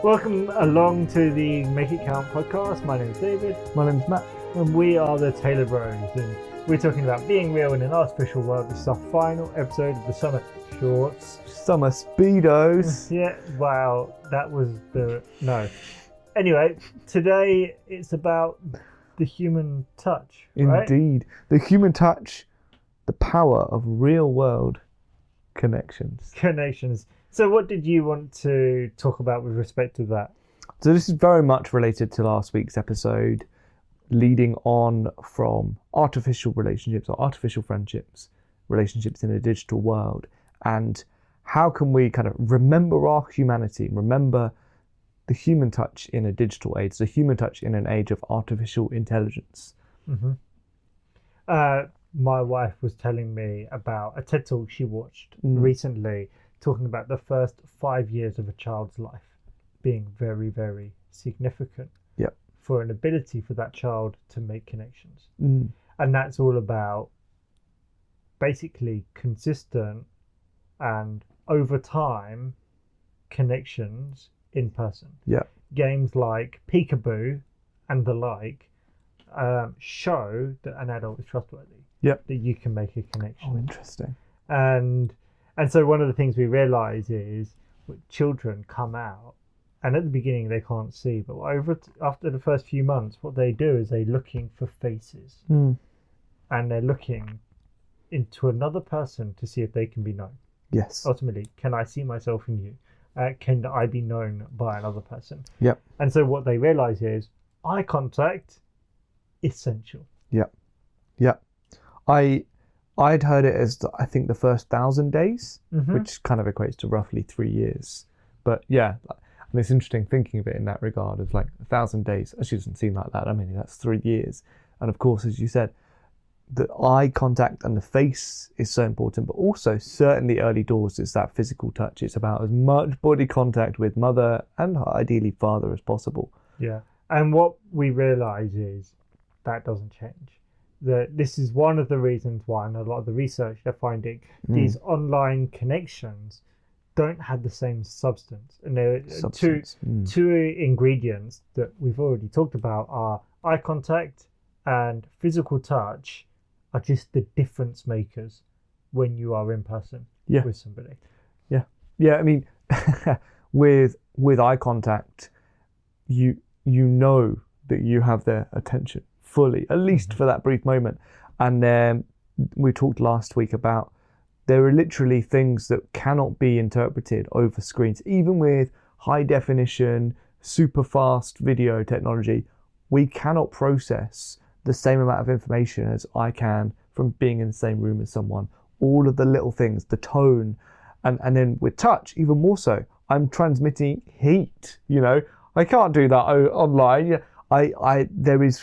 Welcome along to the Make It Count podcast. My name is David. My name's Matt. And we are the Taylor Bros. And we're talking about being real in an artificial world. This is our final episode of the summer shorts. Summer speedos. Yeah, wow, that was no. Anyway, today it's about the human touch, right? Indeed. The human touch, the power of real world connections. So what did you want to talk about with respect to that? So this is very much related to last week's episode, leading on from artificial relationships or artificial friendships, relationships in a digital world, and how can we kind of remember our humanity, remember the human touch in a digital age, the human touch in an age of artificial intelligence. Mm-hmm. My wife was telling me about a TED Talk she watched recently, talking about the first 5 years of a child's life being very, very significant for an ability for that child to make connections. And that's all about basically consistent and over time connections in person. Games like Peekaboo and the like show that an adult is trustworthy, that you can make a connection. Oh, interesting. And so one of the things we realise is children come out, and at the beginning they can't see, but after the first few months, what they do is they're looking for faces, and they're looking into another person to see if they can be known. Yes. Ultimately, can I see myself in you? Can I be known by another person? Yep. And so what they realise is eye contact, essential. Yeah. I'd heard it as, I think, the first 1,000 days, which kind of equates to roughly 3 years. But yeah, and it's interesting thinking of it in that regard of like 1,000 days. Actually, it doesn't seem like that. I mean, that's 3 years. And of course, as you said, the eye contact and the face is so important, but also certainly early doors, it's that physical touch. It's about as much body contact with mother and ideally father as possible. Yeah. And what we realise is that doesn't change. This is one of the reasons why, and a lot of the research they're finding, these online connections don't have the same substance. And there are two ingredients that we've already talked about are eye contact and physical touch are just the difference makers when you are in person with somebody. Yeah. I mean, with eye contact, you know that you have their attention fully, at least for that brief moment. And then we talked last week about there are literally things that cannot be interpreted over screens. Even with high definition, super fast video technology, we cannot process the same amount of information as I can from being in the same room as someone. All of the little things, the tone, and then with touch, even more so. I'm transmitting heat, I can't do that online. There is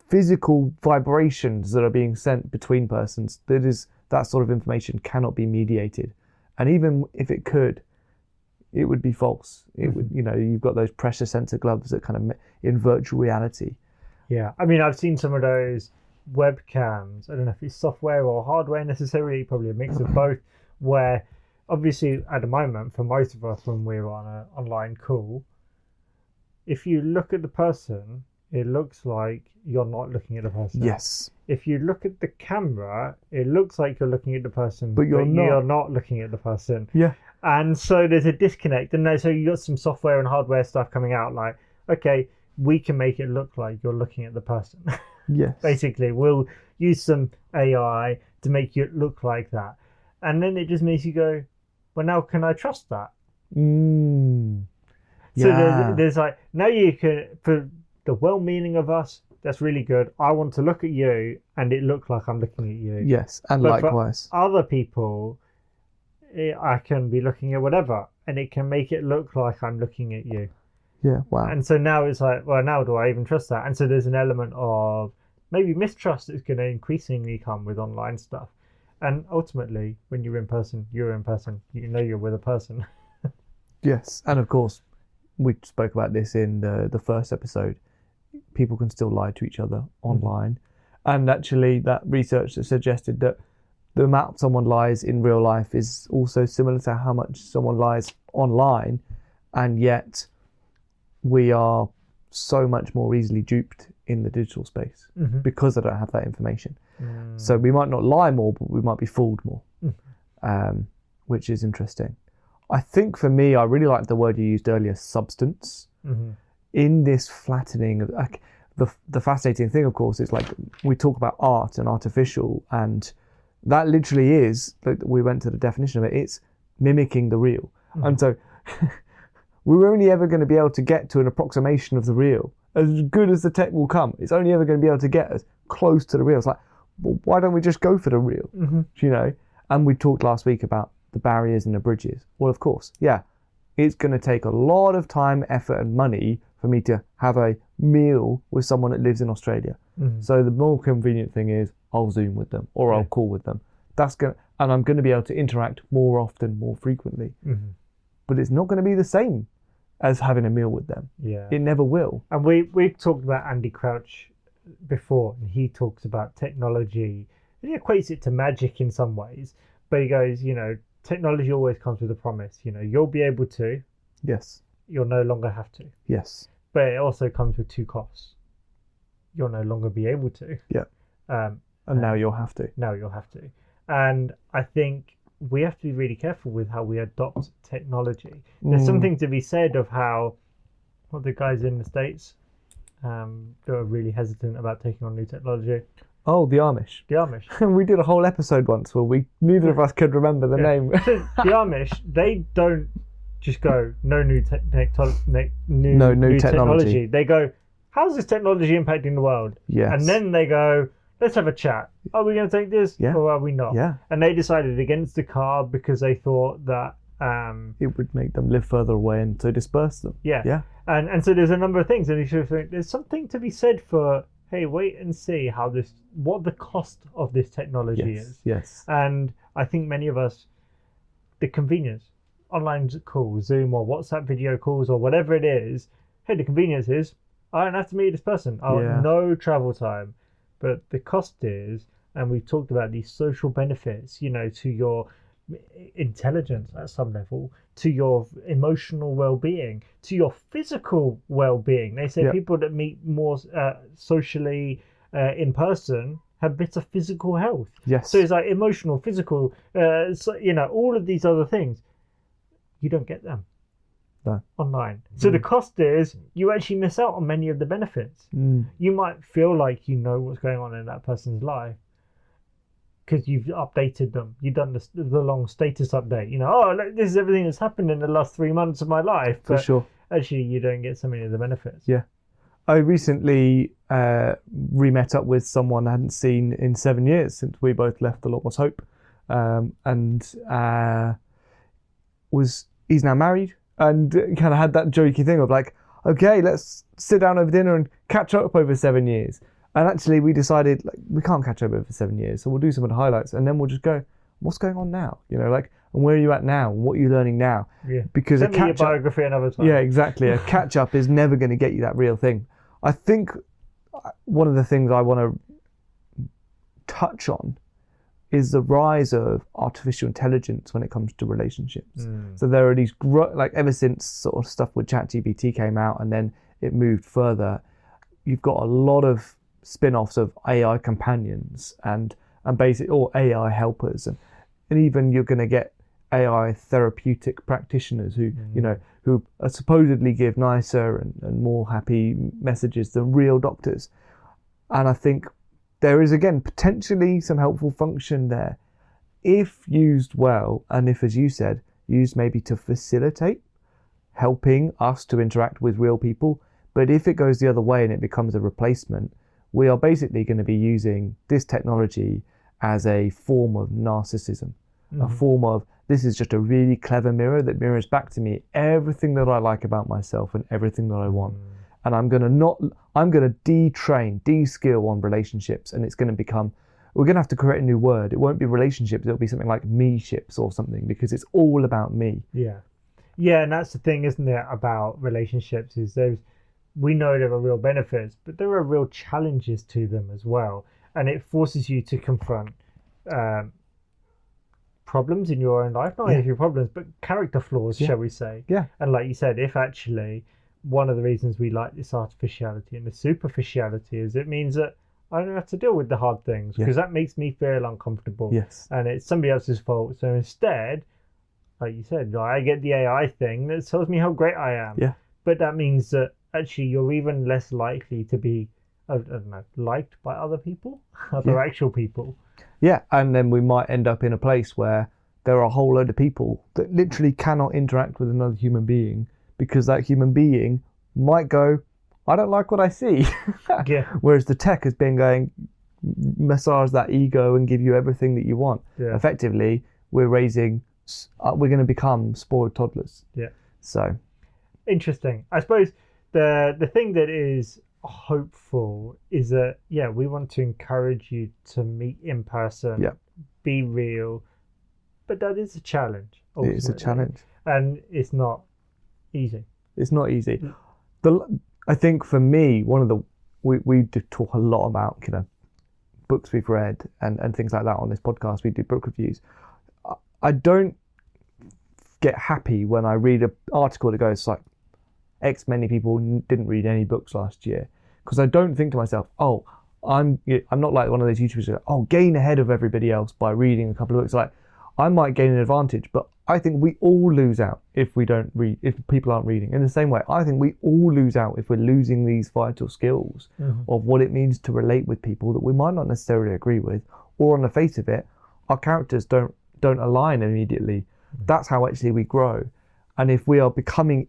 physical vibrations that are being sent between persons. That sort of information cannot be mediated, and even if it could, it would be false. It would, you've got those pressure sensor gloves that kind of in virtual reality. Yeah, I mean, I've seen some of those webcams. I don't know if it's software or hardware necessarily, probably a mix of both. Where obviously at the moment, for most of us, when we're on an online call, if you look at the person, it looks like you're not looking at the person. Yes. If you look at the camera, it looks like you're looking at the person, but you're not looking at the person. Yeah. And so there's a disconnect. And so you got some software and hardware stuff coming out like, okay, we can make it look like you're looking at the person. Yes. Basically, we'll use some AI to make it look like that. And then it just makes you go, well, now can I trust that? So there's like, now you can, for the well-meaning of us, that's really good. I want to look at you and it looks like I'm looking at you. Yes, and but likewise. For other people, I can be looking at whatever and it can make it look like I'm looking at you. Yeah, wow. And so now it's like, well, now do I even trust that? And so there's an element of maybe mistrust that's going to increasingly come with online stuff. And ultimately, when you're in person, you're with a person. Yes, and of course, we spoke about this in the first episode. People can still lie to each other online. And actually, that research that suggested that the amount someone lies in real life is also similar to how much someone lies online. And yet, we are so much more easily duped in the digital space because I don't have that information. So we might not lie more, but we might be fooled more, which is interesting. I think for me, I really like the word you used earlier, substance. In this flattening of the fascinating thing, of course, is like we talk about art and artificial, and that literally is, like, we went to the definition of it, it's mimicking the real. And so we're only ever going to be able to get to an approximation of the real. As good as the tech will come, it's only ever going to be able to get as close to the real. It's like, well, why don't we just go for the real? You know? And we talked last week about the barriers and the bridges. Well, of course, yeah, it's going to take a lot of time, effort, and money for me to have a meal with someone that lives in Australia. So the more convenient thing is I'll Zoom with them or I'll call with them. And I'm going to be able to interact more often, more frequently. But it's not going to be the same as having a meal with them. It never will. And we've talked about Andy Crouch before, and he talks about technology, and he equates it to magic in some ways, but he goes, you know, technology always comes with a promise. You know, you'll be able to. Yes. You'll no longer have to. Yes. But it also comes with two costs. You'll no longer be able to. Yeah. And now you'll have to. Now you'll have to. And I think we have to be really careful with how we adopt technology. There's something to be said of how the guys in the States that are really hesitant about taking on new technology. Oh, the Amish. The Amish. We did a whole episode once where neither of us could remember the name. So the Amish, they don't just go, no new technology. They go, how's this technology impacting the world? Yes. And then they go, let's have a chat. Are we going to take this or are we not? Yeah. And they decided against the car because they thought that it would make them live further away and so disperse them. Yeah. And so there's a number of things, and you should think there's something to be said for, hey, wait and see what the cost of this technology is. Yes. And I think many of us, the convenience, online calls, Zoom or WhatsApp video calls or whatever it is, hey, the convenience is I don't have to meet this person. No travel time. But the cost is, and we've talked about these social benefits, you know, to your intelligence at some level, to your emotional well-being, to your physical well-being. They say people that meet more socially in person have better physical health. Yes. So it's like emotional, physical, you know, all of these other things. You don't get them online. So the cost is you actually miss out on many of the benefits. You might feel like you know what's going on in that person's life because you've updated them. You've done the long status update. You know, look, this is everything that's happened in the last 3 months of my life. For sure. Actually, you don't get so many of the benefits. Yeah. I recently re-met up with someone I hadn't seen in 7 years since we both left The Lot Was Hope. He's now married and kind of had that jokey thing of like, okay, let's sit down over dinner and catch up over 7 years. And actually we decided like we can't catch up over 7 years, so we'll do some of the highlights and then we'll just go, what's going on now? You know, like, and where are you at now? And what are you learning now? Yeah. Because Send me your biography another time. Yeah, exactly. A catch up is never going to get you that real thing. I think one of the things I want to touch on is the rise of artificial intelligence when it comes to relationships. So there are these, like ever since sort of stuff with ChatGPT came out and then it moved further, you've got a lot of spin-offs of AI companions and basic or AI helpers and even you're going to get AI therapeutic practitioners who you know who supposedly give nicer and more happy messages than real doctors. And I think there is again potentially some helpful function there if used well, and if, as you said, used maybe to facilitate helping us to interact with real people. But if it goes the other way and it becomes a replacement, we are basically going to be using this technology as a form of narcissism, a form of, this is just a really clever mirror that mirrors back to me everything that I like about myself and everything that I want. And I'm going to detrain, de-skill on relationships, and it's going to become, we're going to have to create a new word. It won't be relationships, it'll be something like me-ships or something, because it's all about me. Yeah. Yeah, and that's the thing, isn't it, about relationships, is we know there are real benefits, but there are real challenges to them as well. And it forces you to confront problems in your own life, not only your problems, but character flaws, shall we say. Yeah. And like you said, if actually one of the reasons we like this artificiality and the superficiality is it means that I don't have to deal with the hard things because that makes me feel uncomfortable. Yes. And it's somebody else's fault. So instead, like you said, I get the AI thing that tells me how great I am. Yeah. But that means that actually you're even less likely to be, I don't know, liked by other people, other actual people. Yeah. And then we might end up in a place where there are a whole load of people that literally cannot interact with another human being because that human being might go, I don't like what I see. Yeah. Whereas the tech has been going, massage that ego and give you everything that you want. Yeah. Effectively, we're going to become spoiled toddlers. Yeah. So. Interesting. I suppose the thing that is hopeful is that, we want to encourage you to meet in person, be real, but that is a challenge. Ultimately. It is a challenge. And it's not easy. It's not easy. I think for me, we do talk a lot about, books we've read and things like that on this podcast. We do book reviews. I don't get happy when I read an article that goes like, X many people didn't read any books last year, because I don't think to myself, I'm not like one of those YouTubers who go, gain ahead of everybody else by reading a couple of books. Like, I might gain an advantage, but I think we all lose out if we don't read, if people aren't reading. In the same way, I think we all lose out if we're losing these vital skills of what it means to relate with people that we might not necessarily agree with, or on the face of it, our characters don't align immediately. That's how actually we grow. And if we are becoming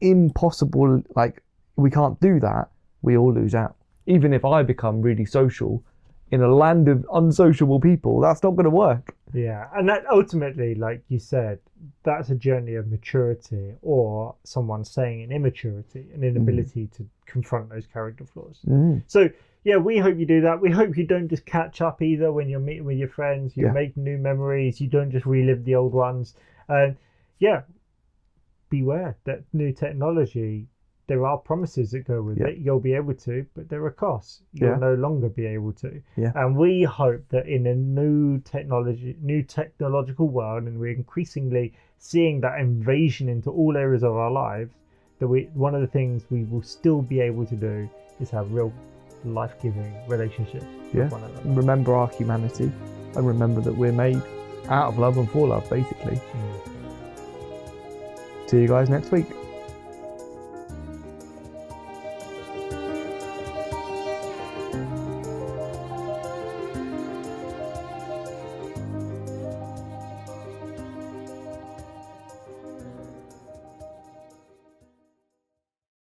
impossible, like we can't do that, we all lose out. Even if I become really social in a land of unsociable people, that's not going to work. Yeah, and that ultimately, like you said, that's a journey of maturity, or someone saying an immaturity, an inability to confront those character flaws. So we hope you do that. We hope you don't just catch up either when you're meeting with your friends. You make new memories. You don't just relive the old ones. Beware that new technology, there are promises that go with it. You'll be able to, but there are costs. You'll no longer be able to. And we hope that in a new technological world, and we're increasingly seeing that invasion into all areas of our lives, that one of the things we will still be able to do is have real life-giving relationships with one another. Remember our humanity, and remember that we're made out of love and for love, basically. See you guys next week.